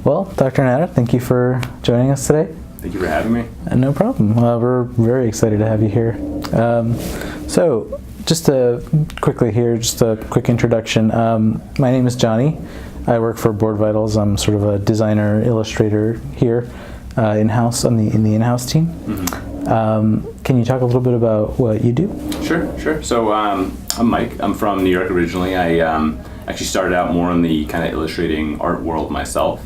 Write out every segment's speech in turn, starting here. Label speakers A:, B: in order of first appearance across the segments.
A: Well, Dr. Natter, thank you for joining us today.
B: Thank you for having me.
A: No problem. We're very excited to have you here. So, just quickly here, just a quick introduction. My name is Johnny. I work for BoardVitals. I'm sort of a designer, illustrator here in-house in the in-house team. Mm-hmm. Can you talk a little bit about what you do?
B: Sure. So I'm Mike. I'm from New York originally. I actually started out more in the kind of illustrating art world myself.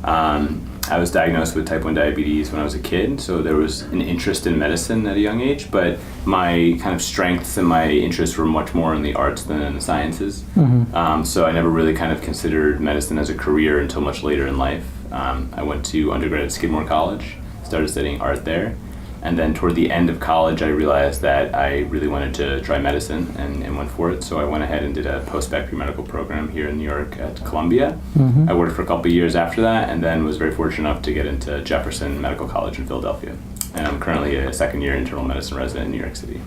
B: I was diagnosed with type 1 diabetes when I was a kid, so there was an interest in medicine at a young age, but my kind of strengths and my interests were much more in the arts than in the sciences. Mm-hmm. So I never really kind of considered medicine as a career until much later in life. I went to undergrad at Skidmore College, started studying art there, and then toward the end of college I realized that I really wanted to try medicine and went for it. So I went ahead and did a post-bac pre-medical program here in New York at Columbia. Mm-hmm. I worked for a couple of years after that and then was very fortunate enough to get into Jefferson Medical College in Philadelphia. And I'm currently a second-year internal medicine resident in New York City.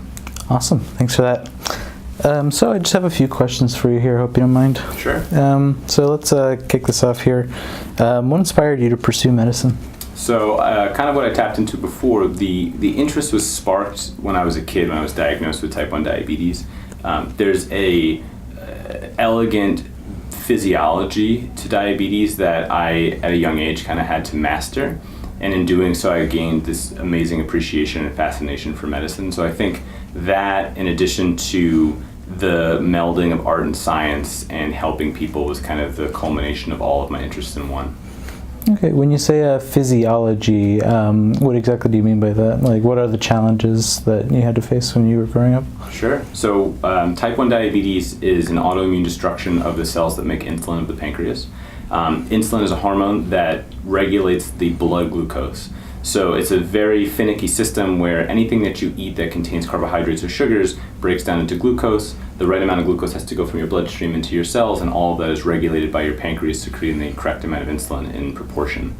A: Awesome, thanks for that. So I just have a few questions for you here, hope you don't mind.
B: Sure.
A: So let's kick this off here. What inspired you to pursue medicine?
B: So kind of what I tapped into before, the interest was sparked when I was a kid, when I was diagnosed with type 1 diabetes. There's a elegant physiology to diabetes that I, at a young age, kind of had to master. And in doing so, I gained this amazing appreciation and fascination for medicine. So I think that, in addition to the melding of art and science and helping people, was kind of the culmination of all of my interests in one.
A: Okay, when you say physiology, what exactly do you mean by that? Like, what are the challenges that you had to face when you were growing up?
B: Sure. So type 1 diabetes is an autoimmune destruction of the cells that make insulin of the pancreas. Insulin is a hormone that regulates the blood glucose. So it's a very finicky system where anything that you eat that contains carbohydrates or sugars breaks down into glucose. The right amount of glucose has to go from your bloodstream into your cells, and all of that is regulated by your pancreas secreting the correct amount of insulin in proportion.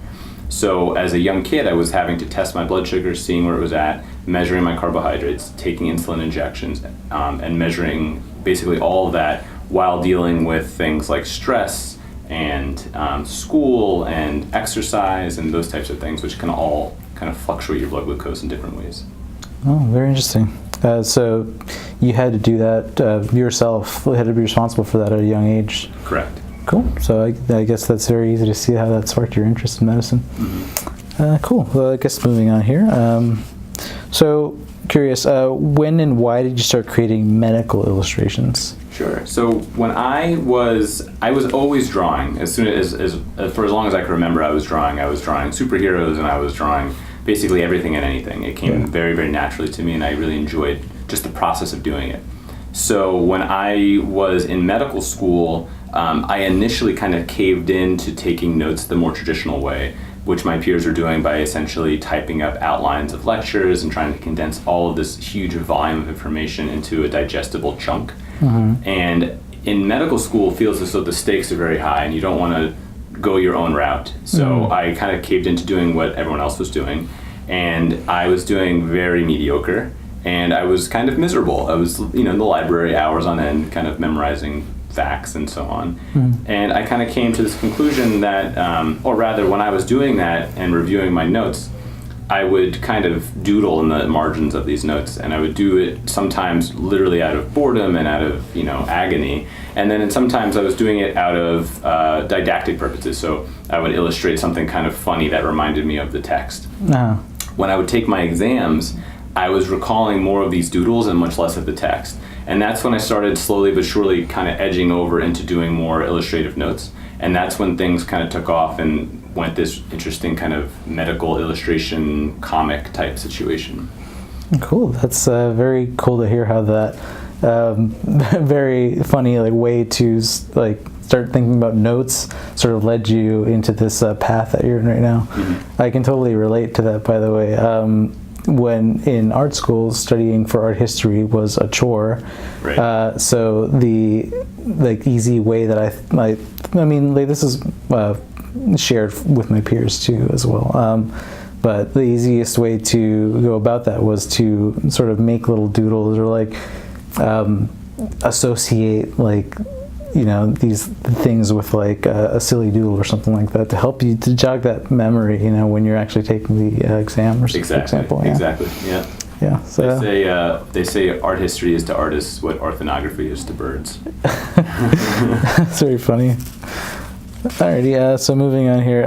B: So as a young kid, I was having to test my blood sugar, seeing where it was at, measuring my carbohydrates, taking insulin injections, and measuring basically all of that while dealing with things like stress and school and exercise and those types of things, which can all kind of fluctuate your blood glucose in different ways.
A: Oh, very interesting. So you had to do that yourself, you had to be responsible for that at a young age.
B: Correct.
A: Cool. So I guess that's very easy to see how that sparked your interest in medicine. Mm-hmm. Cool. Well, I guess moving on here. So curious, when and why did you start creating medical illustrations?
B: Sure. So when I was always drawing. As soon as for as long as I can remember, I was drawing superheroes, and I was drawing basically everything and anything. It came very, very naturally to me, and I really enjoyed just the process of doing it. So when I was in medical school, I initially kind of caved in to taking notes the more traditional way, which my peers are doing by essentially typing up outlines of lectures and trying to condense all of this huge volume of information into a digestible chunk. Mm-hmm. And in medical school, it feels as though the stakes are very high and you don't want to go your own route. So I kind of caved into doing what everyone else was doing, and I was doing very mediocre, and I was kind of miserable. I was, in the library hours on end, kind of memorizing facts and so on. And I kind of came to this conclusion that, or rather, when I was doing that and reviewing my notes, I would kind of doodle in the margins of these notes, and I would do it sometimes literally out of boredom and out of agony, and then sometimes I was doing it out of didactic purposes. So I would illustrate something kind of funny that reminded me of the text. Uh-huh. When I would take my exams, I was recalling more of these doodles and much less of the text, and that's when I started slowly but surely kind of edging over into doing more illustrative notes, and that's when things kind of took off and went this interesting kind of medical illustration comic type situation.
A: Cool. That's very cool to hear how that very funny way to start thinking about notes sort of led you into this path that you're in right now. Mm-hmm. I can totally relate to that, by the way. When in art school, studying for art history was a chore. Right. So the easy way that this is shared with my peers too as well. But the easiest way to go about that was to sort of make little doodles or associate these things with like a silly doodle or something like that to help you to jog that memory, when you're actually taking the exam or
B: Exactly.
A: example. Yeah.
B: Exactly. Yeah.
A: Yeah. So
B: They say art history is to artists what orthography is to birds.
A: that's very funny. Alrighty. So moving on here.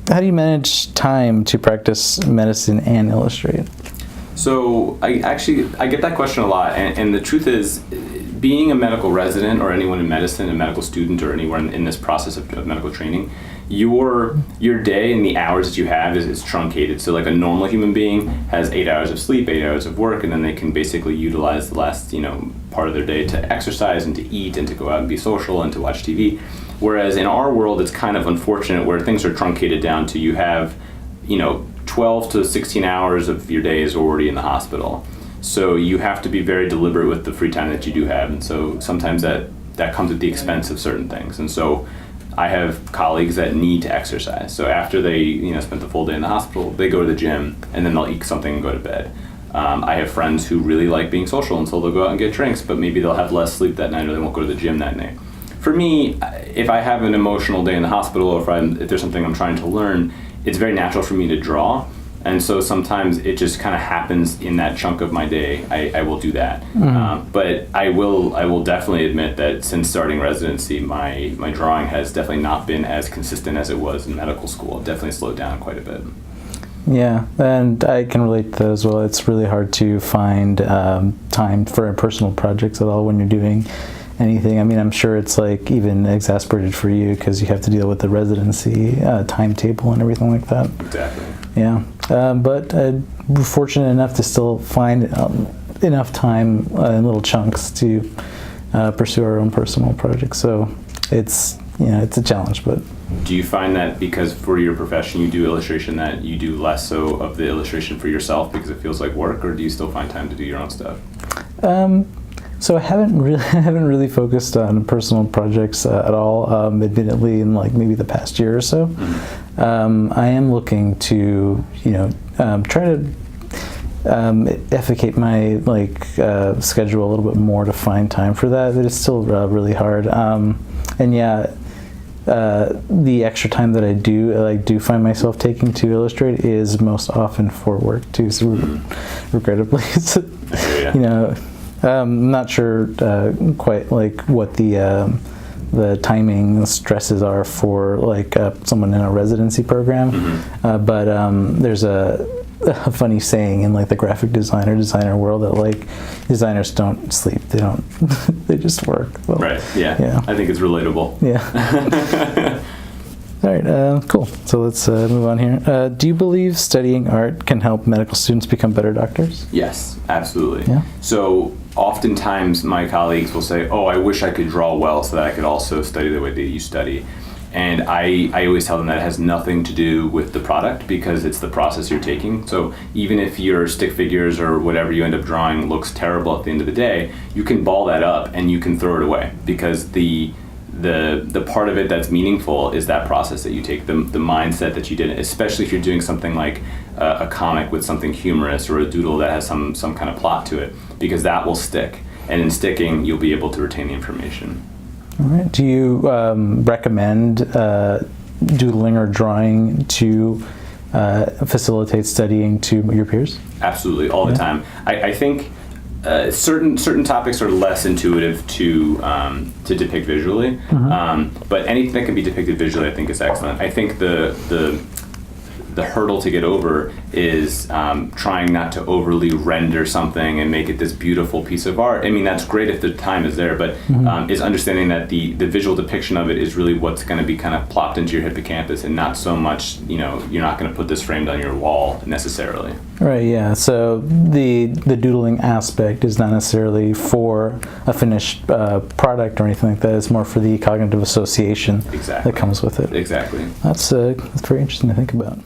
A: How do you manage time to practice medicine and illustrate?
B: So I get that question a lot, and the truth is, being a medical resident or anyone in medicine, a medical student, or anyone in this process of medical training, your day and the hours that you have is truncated. So like a normal human being has 8 hours of sleep, 8 hours of work, and then they can basically utilize the last part of their day to exercise and to eat and to go out and be social and to watch TV. Whereas in our world, it's kind of unfortunate where things are truncated down to you have 12 to 16 hours of your day is already in the hospital. So you have to be very deliberate with the free time that you do have. And so sometimes that comes at the expense of certain things. And so I have colleagues that need to exercise. So after they spent the full day in the hospital, they go to the gym and then they'll eat something and go to bed. I have friends who really like being social, and so they'll go out and get drinks, but maybe they'll have less sleep that night or they won't go to the gym that night. For me, if I have an emotional day in the hospital or if there's something I'm trying to learn, it's very natural for me to draw. And so sometimes it just kind of happens in that chunk of my day. I will do that. Mm-hmm. But I will definitely admit that since starting residency, my drawing has definitely not been as consistent as it was in medical school. It definitely slowed down quite a bit.
A: Yeah, and I can relate to that as well. It's really hard to find time for personal projects at all when you're doing anything. I mean, I'm sure it's like even exasperated for you because you have to deal with the residency timetable and everything like that.
B: Exactly.
A: Yeah, but we're fortunate enough to still find enough time in little chunks to pursue our own personal projects. So it's it's a challenge, but.
B: Do you find that because for your profession you do illustration that you do less so of the illustration for yourself because it feels like work, or do you still find time to do your own stuff?
A: So I haven't really focused on personal projects at all, admittedly, in like maybe the past year or so. Mm-hmm. I am looking to, try to effecate my schedule a little bit more to find time for that. It is still really hard. The extra time that I do find myself taking to illustrate is most often for work too. So regrettably, I'm not sure quite like what the timing stresses are for someone in a residency program, mm-hmm. But there's a funny saying in the graphic designer world that designers don't sleep, they just work. Well,
B: right. Yeah. I think it's relatable.
A: Yeah. All right, cool. So let's move on here. Do you believe studying art can help medical students become better doctors?
B: Yes, absolutely.
A: Yeah.
B: So oftentimes my colleagues will say, oh, I wish I could draw well so that I could also study the way that you study. And I always tell them that it has nothing to do with the product because it's the process you're taking. So even if your stick figures or whatever you end up drawing looks terrible at the end of the day, you can ball that up and you can throw it away because the part of it that's meaningful is that process that you take, the mindset that you did, especially if you're doing something like a comic with something humorous or a doodle that has some kind of plot to it, because that will stick. And in sticking, you'll be able to retain the information.
A: All right. Do you recommend doodling or drawing to facilitate studying to your peers?
B: Absolutely, all the time. I think certain topics are less intuitive to depict visually, mm-hmm. But anything that can be depicted visually, I think, is excellent. I think the hurdle to get over is trying not to overly render something and make it this beautiful piece of art. I mean, that's great if the time is there, but mm-hmm. Is understanding that the visual depiction of it is really what's going to be kind of plopped into your hippocampus and not so much, you're not going to put this framed on your wall necessarily.
A: Right, yeah. So the doodling aspect is not necessarily for a finished product or anything like that. It's more for the cognitive association that comes with it.
B: Exactly.
A: That's very interesting to think about.